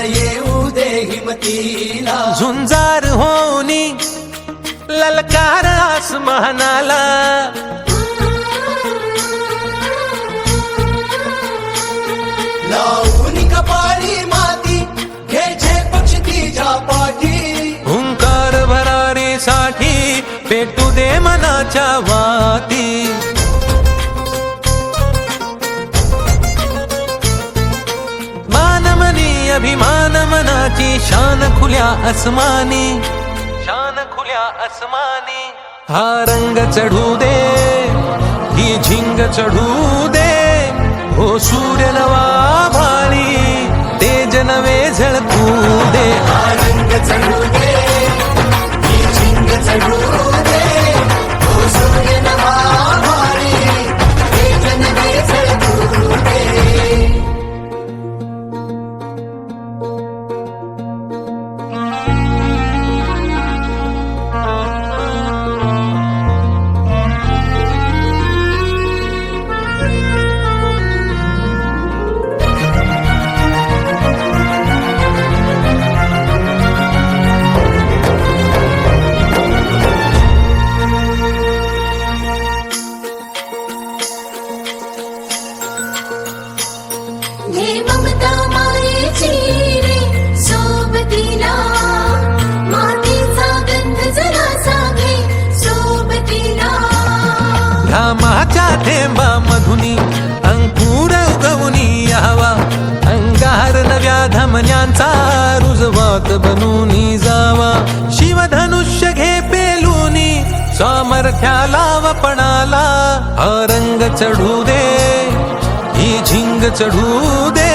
येऊ दे हिमतीला, झुंजार होनी ललकार आसमानाला, लावून कपाळी माती घ्यायचे पक्ष तिच्या पाठी, हुंकार भरारीसाठी पेटू दे मनाच्या वाती. मानमनी अभिमान मनाची शान खुल्या आसमानी, शान खुल्या आसमानी. हा रंग चढू दे, ही झिंग चढू दे, हो सूर्य नवा भाळी, तेज नवे झळकू दे. हा रंग चढू दे, ही झिंग चढू दे, हो सूर्य नवा भाळी, तेज नवे झळकू दे. हे ममता मायेची रे सोबतीला, मातीचा गंध जरासा घे सोबतीला. घामाच्या थेंबा मधुनी अंकुर उगवूनी यावा, अंगार नव्या धमन्यांचा रुजवात बनूनी जावा. शिवधनुष्य घे पेलूनी सामर्थ्याला वपणाला, हा रंग चढू दे, ही झिंग चढू दे,